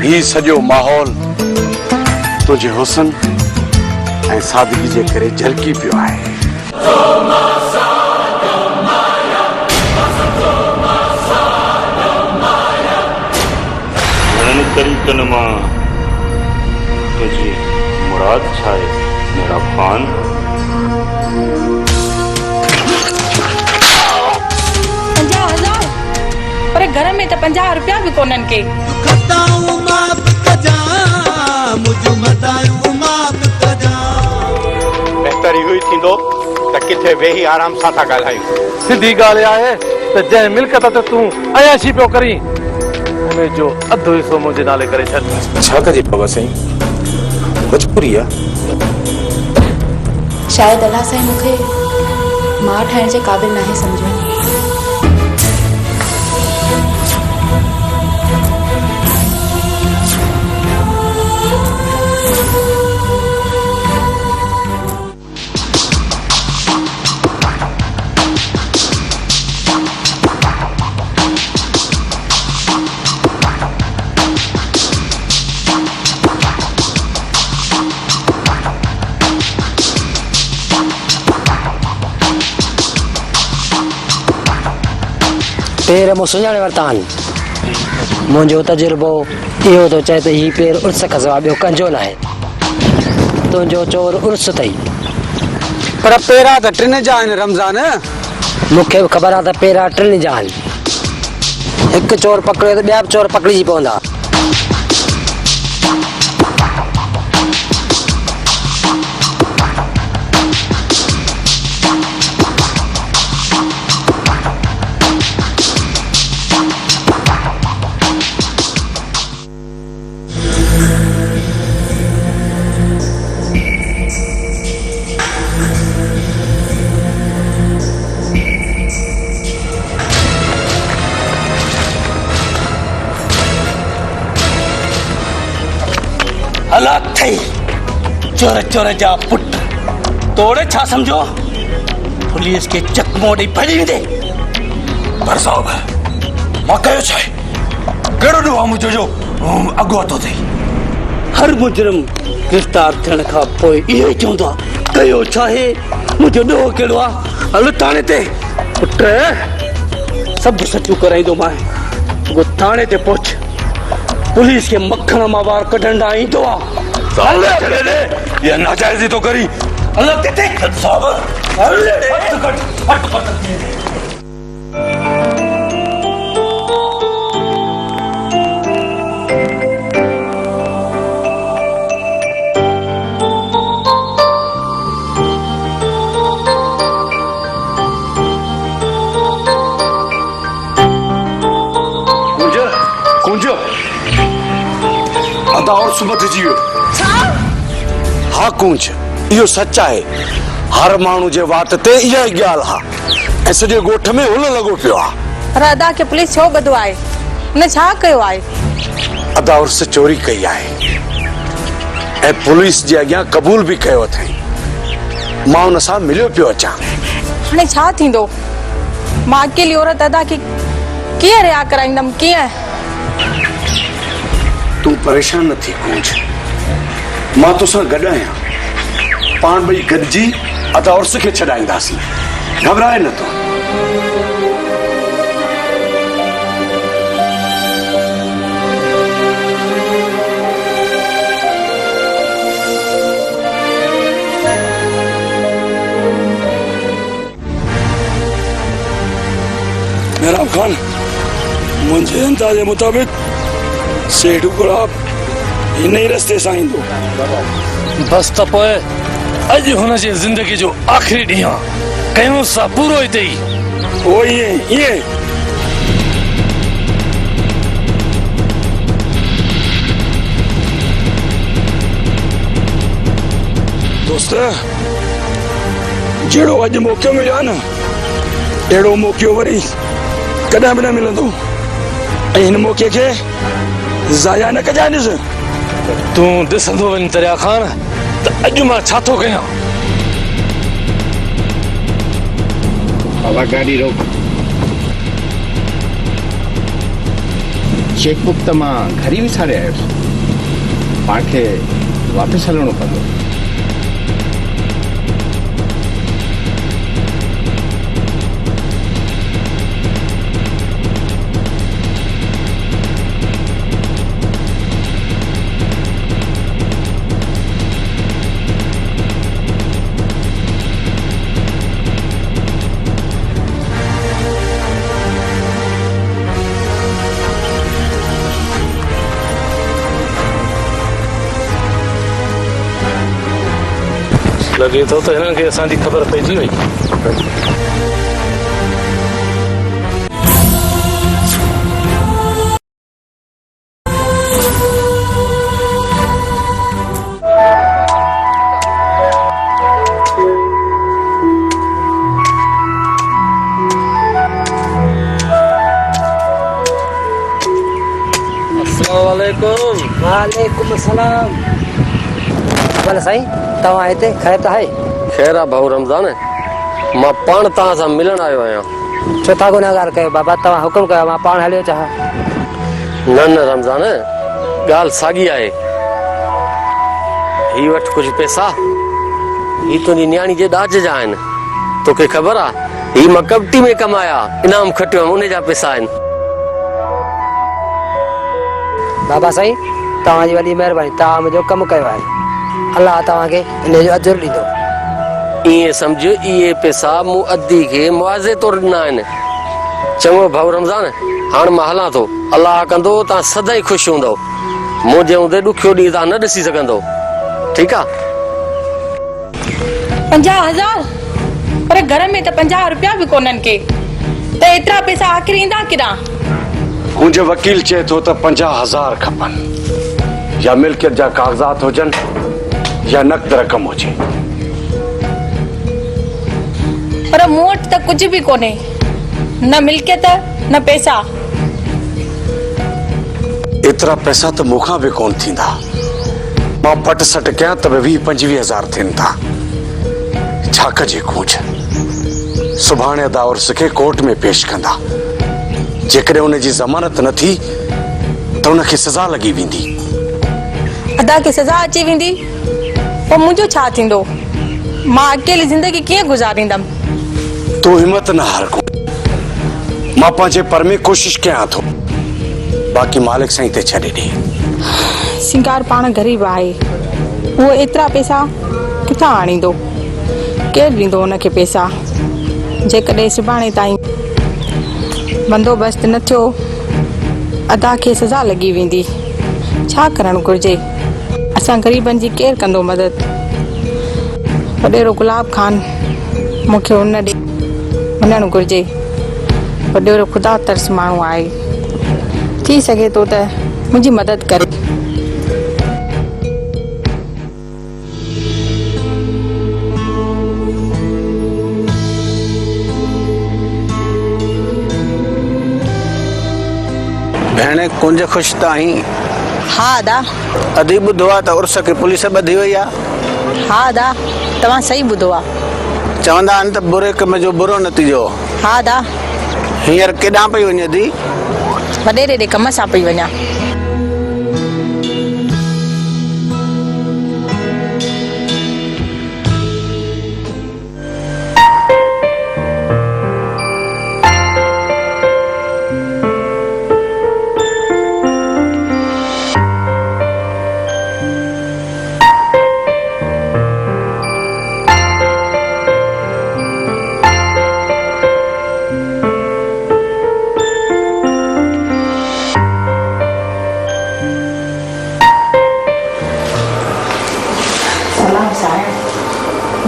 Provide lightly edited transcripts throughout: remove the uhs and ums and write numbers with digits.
ही सॼो माहौल तुझे हुस्न ऐं सादगी जे करे झलकी पियो आहे। घणनि तरीक़नि मां तुझी मुराद छा आहे मेरा ख़ान? 50,000 पर घर में तो 50 रुपया भी कोनन के। बेहतरी हुई थींदो त किथे वेही आराम सां था ॻाल्हायूं। सिधी ॻाल्हि आहे त जंहिं मिल्कत ते तूं अयाशी पियो करी उन जो अधु हिसो मुंहिंजे नाले करे छॾ। छा कजे बाबा साईं, मजबूरी आहे। शायद अल्लाह साईं मूंखे मां ठाहिण जे क़ाबिल नाहे सम्झो। पेर मो सुञाणे वरतान मुंहिंजो तजुर्बो इहो थो चए त हीउ पेर उर्स खां सवाइ ॿियो कंजो न आहे। तुंहिंजो चोर उर्स अथई पर पेरा त टिन जा आहिनि रमज़ान। मूंखे बि ख़बर आहे त पेरा टिन जा आहिनि। हिकु चोर पकड़ियो त ॿिया बि चोर पकड़िजी पवंदा। हालात थई चोर चोर जा पुट तोड़े छा समझो पुलिस के चकमो ॾेई भॼी वेंदे। पर साहब मां कयो छा आहे? कहिड़ो ॾोह आहे मुंहिंजो जो अॻु वरितो अथई? हर मुजरिम गिरफ़्तार थियण खां पोइ इहो ई चवंदो आहे कयो छा आहे, मुंहिंजो ॾोह कहिड़ो आहे। हल थाणे ते पुट सभु सचूं कराईंदो मां। वो थाणे ते पहुच पुलिस के मक्खण मां वार कढण लाइ ईंदो आहे। ये नाजायज़ी तो करी। अल्लाह ते साहब कुंजो अदा और सुबह जियो। हाँ कुंज इहो सच आहे। हर माण्हू जे वाट ते इहा ई ॻाल्हि आहे ऐं सॼे ॻोठ में हुल लॻो पियो आहे। पर अदा खे पुलिस छो ॿधो आहे? हुन छा कयो आहे? अदा उर्स चोरी कई आहे ऐं पुलिस जे अॻियां क़बूल बि कयो अथई। मां हुन सां मिलियो पियो अचां। हाणे छा थींदो? मां अकेली औरत अदा खे कीअं रिहा कराईंदमि? कीअं? तूं परेशान न थी कुंज, मां तोसां गॾु आहियां। पाण ॿई गॾिजी अदा उर्स खे छॾाईंदासीं। घबराए न तूं। मेरा खान मुंहिंजे अंदाज़े मुताबिक़ सेठ गुलाब इन ई रस्ते सां ईंदो। बस त पोइ अॼु हुन जी ज़िंदगी जो आख़िरी ॾींहुं आहे। कयूं सां पूरो ई अथई। ओ ईअं दोस्त जहिड़ो अॼु मौक़ो मिलियो आहे न अहिड़ो मौक़ो वरी कॾहिं बि न मिलंदो। ऐं हिन मौक़े खे ज़ाया न कजांइ। ॾिस तूं ॾिसंदो वञ दरिया खान त अॼु मां छा थो कयां। बाबा गाड़ी रोक। चेकबुक त मां घर ई विसारे आयुसि। पाण खे वापसि हलणो पवंदो। लगे तो हिननि खे असांजी ख़बर पइजी वई। वालेकुम अस्सलाम। भले साईं तव्हां हिते ख़ैर त आहे? ख़ैर आहे भाऊ रमज़ान, मां पाण तव्हां सां मिलण आयो आहियां। छो था गुनाहगार कयो बाबा, तव्हां हुकुम कयो मां पाण हलियो चाहियां। न न रमज़ान, ॻाल्हि साॻी आहे। ही वटि कुझु पैसा, ही तुंहिंजी न्याणी जे ॾाज जा आहिनि। तोखे ख़बर आहे, ही मां कबटी में कमाया इनाम खटियो उन जा पैसा आहिनि। बाबा साईं तव्हांजी वॾी महिरबानी, तव्हां मुंहिंजो कमु कयो आहे। अलाह तव्हांखे इन जो अजुर ॾींदो। ईअं सम्झ, इहे पैसा मूं अदी खे मुआवज़े तौरु ॾिना आहिनि। चङो भाऊ रमज़ान, हाणे मां हलां थो। अलाह कंदो तव्हां सदाईं ख़ुशि हूंदव। मुंहिंजे हूंदे ॾुखियो ॾींहुं तव्हां न ॾिसी सघंदव। ठीकु आहे? 50,000? पर घर में त 50 रुपया बि कोन्हनि के, त एतिरा पैसा आख़िर ईंदा किरां? मुंहिंजो वकील चए थो त 50,000 खपनि, या मिल्कियत जा कागज़ात हुजनि या नक़द रक़म हुजे। पर मूं वटि त कुझु बि कोन्हे, न मिल्कियत न पैसा। एतिरा पैसा त मूंखां बि कोन थींदा। मां पट सट कयां त 20-25,000 थियनि था। छा कजे कूच? सुभाणे अदा उर्स खे कोर्ट में पेश कंदा। जेकॾहिं उनजी ज़मानत न थी त उनखे सज़ा लॻी वेंदी। अदा खे सज़ा अची वेंदी, पोइ मुंहिंजो छा थींदो? मां अकेली ज़िंदगी कीअं गुज़ारींदमि? तूं हिमत न हार को। मां पंहिंजे पर में कोशिश कयां थो, बाक़ी मालिक साईं ते छॾे ॾे। सिंगार पाण ग़रीब आहे, उहो एतिरा पैसा किथां आणींदो? केरु ॾींदो उनखे पैसा? जेकॾहिं सुभाणे ताईं बंदोबस्त न थियो, अदा खे सज़ा लॻी वेंदी। छा करणु घुर्जे? असां ग़रीबनि जी केरु कंदो मदद? वॾेरो गुलाब खान मूंखे उन ॾे वञणु घुर्जे। वॾेरो ख़ुदा तरस माण्हू आहे, थी सघे थो त मुंहिंजी मदद करे। भेण कुंज ख़ुशि त आहीं? हा अदा। अधी ॿुधो आहे त उर्स खे पुलिस ॿधी वई आहे। हा अदा, तव्हां सही ॿुधो आहे। चवंदा आहिनि त बुरे कम जो बुरो नतीजो। हा अदा। हींअर केॾांहुं पई वञे थी? वॾेरे ॾे कम सां पई वञा।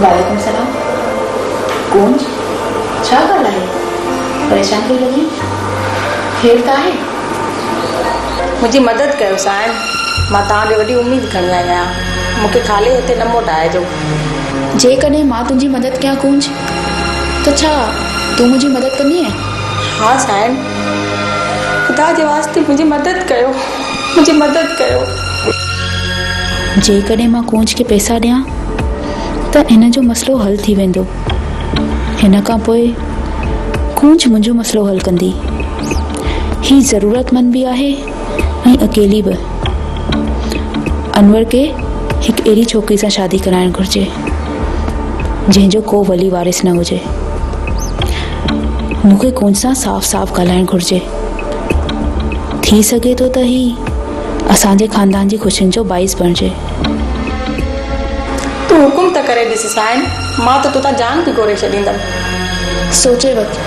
वालेकुम सलाम। कौन? छा ॻाल्हि आहे? परेशान थी लॻी? खेल त आहे? मुंहिंजी मदद कयो साहिब, मां तव्हां ॾे वॾी उमेद खणी आई आहियां। मूंखे ख़ाली हिते न मोटाइजो। जेकॾहिं मां तुंहिंजी मदद कयां कूंज, त छा तूं मुंहिंजी मदद कंदी आहे? हा साहिब, ख़ुदा जे वास्ते मुंहिंजी मदद कयो, मुंहिंजी मदद कयो। जेकॾहिं मां कूंज खे पैसा ॾियां त इन जो मसइलो हल थी वेंदो। हिन खां पोइ कूंज मुंहिंजो मसइलो हल कंदी। ही ज़रूरतमंद बि आहे ऐं अकेली बि। अनवर खे हिकु अहिड़ी छोकिरी सां शादी कराइणु घुरिजे जंहिंजो को वली वारिस न हुजे। मूंखे कुंज सां साफ़ साफ़ ॻाल्हाइणु घुरिजे। थी सघे थो त ही असांजे ख़ानदान जी ख़ुशियुनि जो बाइस बणिजे। तूं हुकुम त करे ॾिस साईं, मां त तोतां जान बि घोरे छॾींदमि। सोचे वक़्तु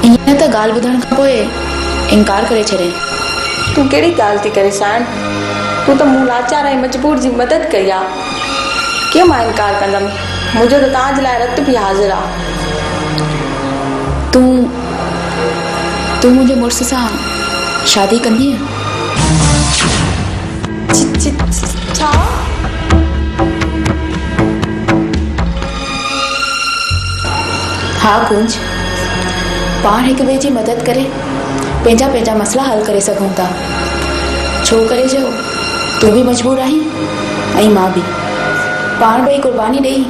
ईअं त ॻाल्हि ॿुधण खां पोइ इनकार करे छॾे। तूं कहिड़ी ॻाल्हि थी करे साईं? तूं त मूं लाचार ऐं मजबूर जी मदद कई आहे। कीअं मां इनकार कंदमि? मुंहिंजो त तव्हांजे लाइ रत बि हाज़िर आहे। तूं मुंहिंजे मुड़ुस सां शादी कंदीअ? छा? हा कुंज, पाण हिक ॿिए जी मदद करे पंहिंजा पंहिंजा मसला हल करे सघूं था। छो करे जो तूं बि मजबूर आहीं ऐं मां बि। पाण ॿई क़ुर्बानी ॾेई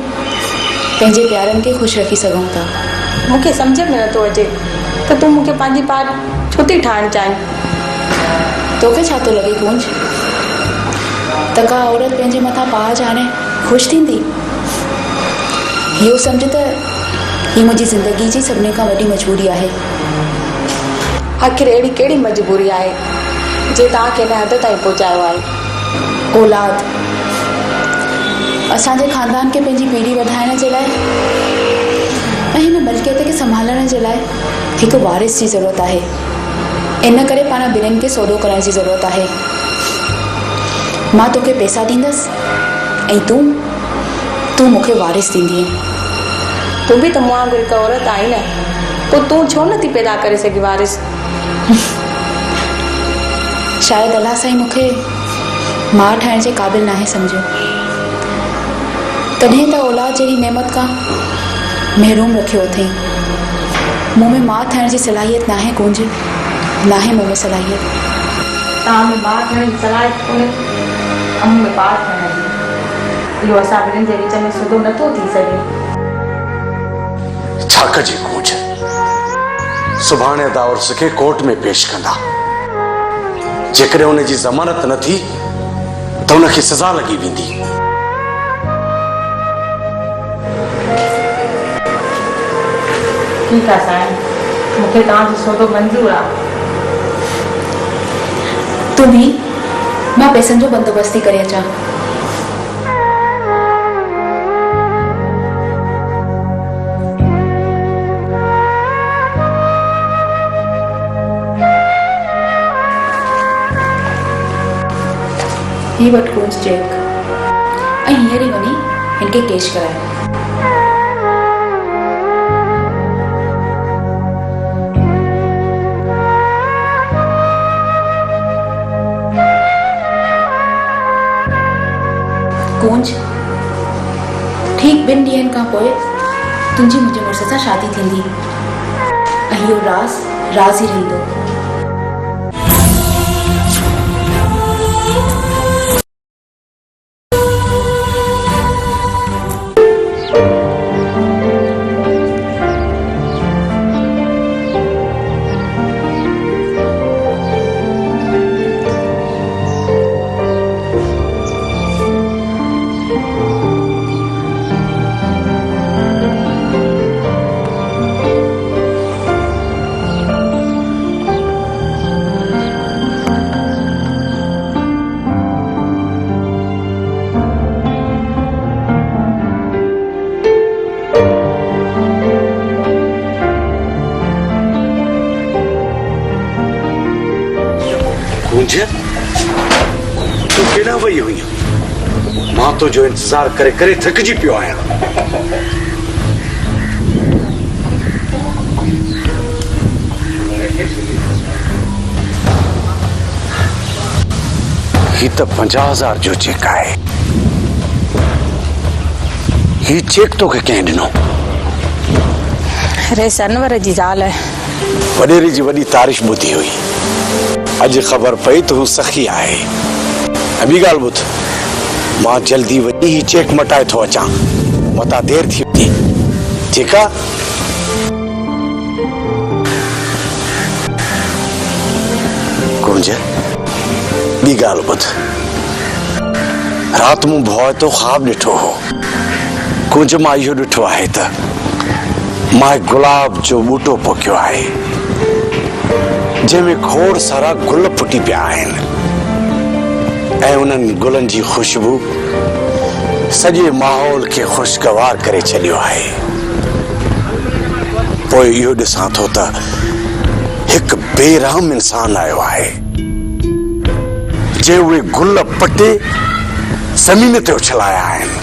पंहिंजे प्यारनि खे ख़ुशि रखी सघूं था। मूंखे सम्झ में नथो अचे त तूं मूंखे पंहिंजी पार छो थी ठाहिणु चाहीं? तोखे छा थो लॻे कुंज त का औरत पंहिंजे मथां पार चाढ़े ख़ुशि थींदी? इहो सम्झ त ही मुंहिंजी ज़िंदगी जी सभिनी खां वॾी मजबूरी आहे। आख़िर अहिड़ी कहिड़ी मजबूरी आहे जे तव्हांखे हिन हद ताईं पहुचायो आहे? औलाद। असांजे ख़ानदान खे पंहिंजी पीढ़ी वधाइण जे लाइ ऐं हिन मलकियत खे संभालण जे लाइ हिकु वारिस जी ज़रूरत आहे। इन करे पाण ॿिन्हिनि खे सौदो करण जी ज़रूरत आहे। मां तोखे पैसा ॾींदसि ऐं तूं मूंखे वारिस ॾींदीअ। तूं बि त मूं वांगुरु हिकु औरत आई न, पोइ तूं छो नथी पैदा करे सघी वारिस? शायदि अलाह साईं मूंखे माउ ठाहिण जे क़ाबिल नाहे सम्झो, तॾहिं त औलाद जहिड़ी नेमत खां महरूम रखियो अथई। मूं में माउ थियण जी सलाहियत नाहे कुंज, नाहे मूं में सलाहियत। तव्हां में माउ थियण जी सलाहियत कोन्हे, मूं में पार थियण जी। इहो असां ॿिन्हिनि जे विच में सुधो नथो थी सघे। छा कजे कुंज? सुभाणे दाउर्स खे कोर्ट में पेश कंदा। जेकॾहिं हुन जी ज़मानत न थी त हुनखे सज़ा लॻी वेंदी। ठीकु आहे साईं, मूंखे तव्हांजो सौदो मंज़ूर आहे। तूं बि मां पैसनि जो बंदोबस्त थी करे अचां। ही वटि कुंज चेक ऐं हींअर ई वञी हिन खे कैश कराए। कुंज, ठीक 2 ॾींहंनि खां पोइ तुंहिंजी मुंहिंजे मुड़ुस सां शादी थींदी ऐं इहो राज़ ई रहंदो। कुंज, तूं केॾां वई हुई? मां तुंहिंजो इंतज़ार करे करे थकिजी पियो आहियां। ही त 50,000 जो चेक आहे। ही चेक तोखे कंहिं ॾिनो? रेस अनवर जी ज़ाल वॾेरी जी वॾी तारीफ़ ॿुधी हुई। अॼु ख़बर पई त हू सखी आहे। ऐं ॿी ॻाल्हि ॿुध, मां जल्दी वञी ही चेक मटाए थो अचां, मतां देरि थी वेंदी। ठीकु आहे? कुंज ॿी ॻाल्हि ॿुध राति मूं भउ तो ख़्वाब ॾिठो हो कुंज मां इहो ॾिठो आहे त मां गुलाब जो ॿूटो पोखियो आहे जंहिंमें खोड़ सारा गुल फुटी पिया आहिनि ऐं उन्हनि गुलनि जी ख़ुशबू सॼे माहौल खे ख़ुशगवार करे छॾियो आहे पोइ इहो ॾिसां थो त हिकु बेरहम इंसान आयो आहे जे उहे गुल पटे ज़मीन ते उछलाया आहिनि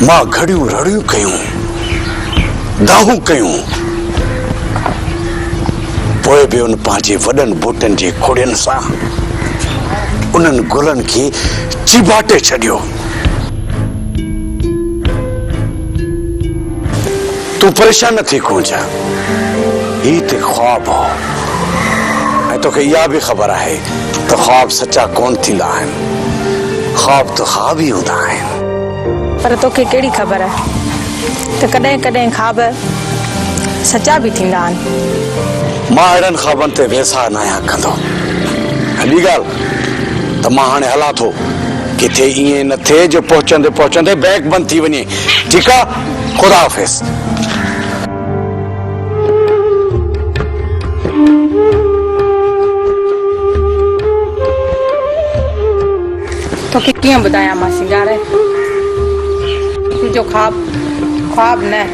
मां घड़ियूं रड़ियूं कयूं दाहूं कयूं पोइ बि उन पंहिंजे वॾनि बूटनि जे खोड़ियुनि सां उन्हनि गुलनि खे चिबाटे छॾियो तूं परेशान न थी कुंज ही ते ख्वाब हो ऐं तोखे इहा बि ख़बर आहे त ख्वाब सचा कोन थींदा आहिनि ख्वाब त ख्वाब ई हूंदा आहिनि पर तोखे कहिड़ी ख़बर आहे त कॾहिं कॾहिं ख्वाब सचा बि थींदा आहिनि मां अहिड़नि ख्वाबनि ते वैसा न आहियां कंदो ॿी ॻाल्हि त मां हाणे हलां थो किथे ईअं न थिए जो पहुचंदे पहुचंदे बैग बंदि थी वञे ठीकु आहे ख़ुदा हाफ़िज़ तोखे कीअं ॿुधायां मां सिंगारे तुंहिंजो ख्वाब न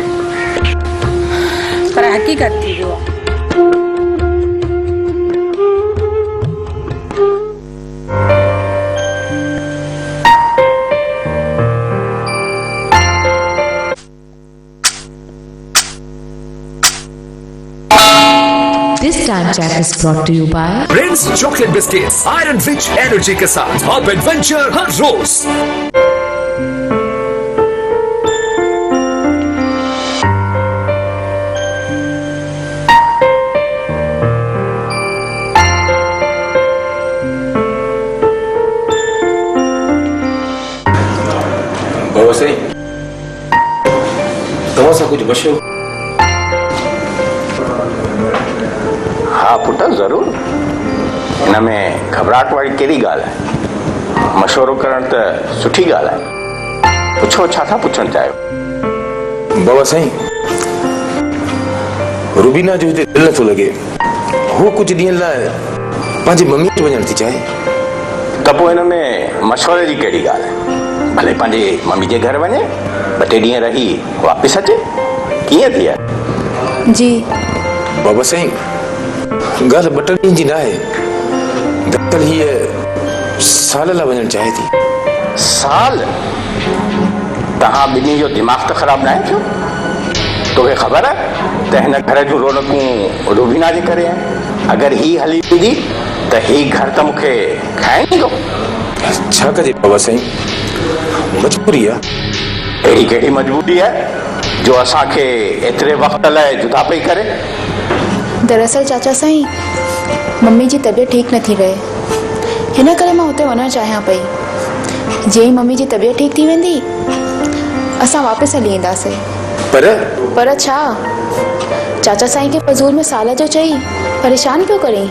पर हक़ीक़त थी वियो आहे This time check is brought to you by Prince Chocolate Biscuits, Iron Rich Energy के साथ Hop Adventure हर रोज। बाबा साईं तव्हां सां कुझु मशवरो हाँ पुट ज़रूर इन में घबराहट वारी कहिड़ी ॻाल्हि आहे मशवरो करणु त सुठी ॻाल्हि आहे पुछो छा था पुछणु चाहियो बाबा साईं रुबीना जो हिते दिलि नथो लॻे हू कुझु ॾींहंनि लाइ पंहिंजी मम्मी वटि वञणु थी चाहे त पोइ हिन में मशवरे जी कहिड़ी ॻाल्हि आहे भले पंहिंजे मम्मी जे घर वञे ॿ टे ॾींहं रही वापसि अचे कीअं थी आहे जी बाबा साईं ॻाल्हि ॿ टे ॾींहंनि जी न आहे दरअसल हीअ साल लाइ वञणु चाहे थी साल तव्हां ॿिन्ही जो दिमाग़ त ख़राबु न आहे छो तोखे ख़बर आहे त हिन घर जूं रौनकूं रुबीना जे करे आहिनि अगरि ही हली वेंदी त ही घर त मूंखे खाइणु ॾींदो छा कजे बाबा साईं मजबूरी आहे अहिड़ी कहिड़ी मजबूरी आहे जो असांखे एतिरे वक़्त लाइ जुदा पई करे दरअसल चाचा साईं मम्मी जी तबीयत ठीक न थी रहे हिन करे मां हुते वञणु चाहियां पई जीअं ई मम्मी जी तबीयत ठीक थी वेंदी असां वापसि हली ईंदासीं पर छा चाचा साईं खे फज़ूल में साल जो चई परेशान पियो करे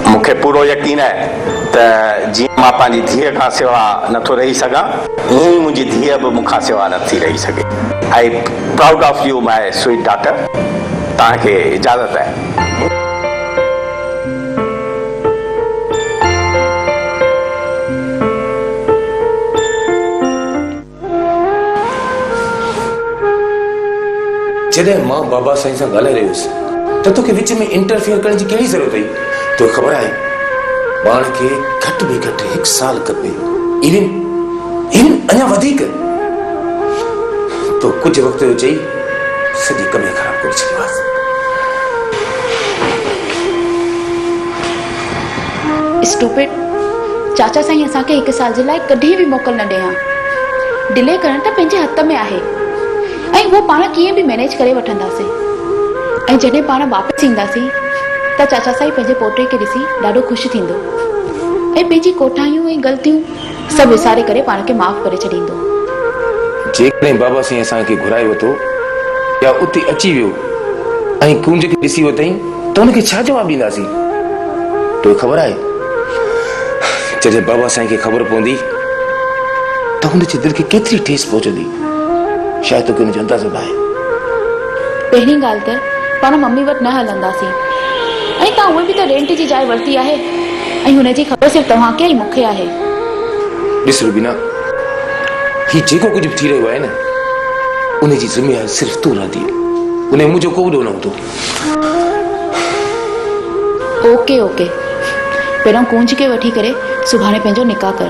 मूंखे पूरो यकीन आहे त जीअं मां पंहिंजी धीअ खां सिवा नथो रही सघां ईअं ई मुंहिंजी धीअ बि मूंखां सिवा नथी रही सघे I proud of U my sweet daughter तव्हांखे इजाज़त आहे जॾहिं मां बाबा साईं सां ॻाल्हाए रहियो हुयुसि त तोखे विच में इंटरफियर करण जी कहिड़ी ज़रूरत हुई तोखे ख़बर आहे ॿार खे घटि में घटि 1 साल खपे इवन अञा वधीक तो कुझु वक़्त जो चई सॼी कमी ख़राब करे छॾियो आहे स्टूपिड चाचा साईं असांखे 1 साल जे लाइ कॾहिं बि मोकल न ॾियां डिले करण त पंहिंजे हथ में आहे ऐं वो पाण कीअं बि मैनेज करे वठंदासीं ऐं जॾहिं पाण वापसि ईंदासीं त चाचा साईं पंहिंजे पोटे खे ॾिसी ॾाढो ख़ुशि थींदो ऐं पंहिंजी कोठायूं ऐं ग़लतियूं सभु विसारे करे पाण खे माफ़ करे छॾींदो जेकॾहिं बाबा साईं असांखे घुराए वरितो या उते अची वियो ऐं कुंज खे ॾिसी वरितई त हुनखे छा जवाबु ॾींदासीं तो ख़बर आहे जॾहिं बाबा साईं खे ख़बर पवंदी त हुनजे दिलि खे केतिरी ठेस पहुचंदी शायदि तोखे हुनजो अंदाज़ो न आहे। पहिरीं ॻाल्हि त पाण मम्मी वटि न हलंदासीं ऐं तव्हां उहे बि त रेंट जी जाइ वरिती आहे ऐं हुनजी ख़बर सिर्फ़ु तव्हांखे ऐं मूंखे आहे। ॾिस रुबीना, हीउ जेको कुझु बि थी रहियो आहे न उनजी ज़िम्मेवारी सिर्फ़ु तूं रहंदी, उन मुंहिंजो को ॾोह न हूंदो। ओके ओके, पहिरों कूंज खे वठी करे सुभाणे पंहिंजो निकाह कर,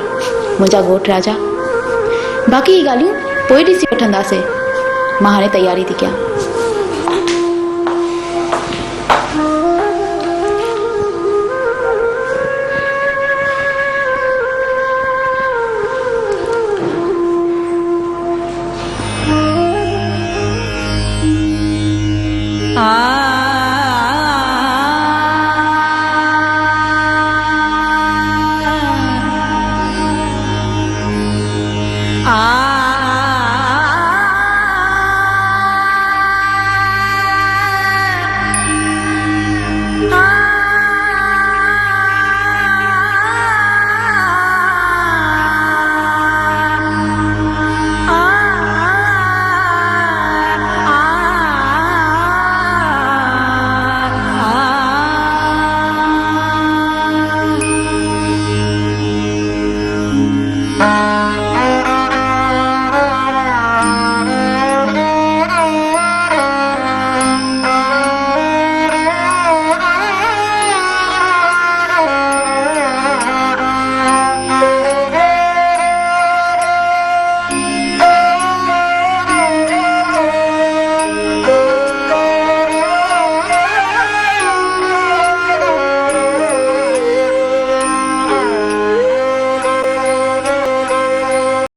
मुंहिंजा घोट राजा। बाक़ी ॻाल्हियूं पोइ ॾिसी वठंदासीं। मां हाणे तयारी थी कयां।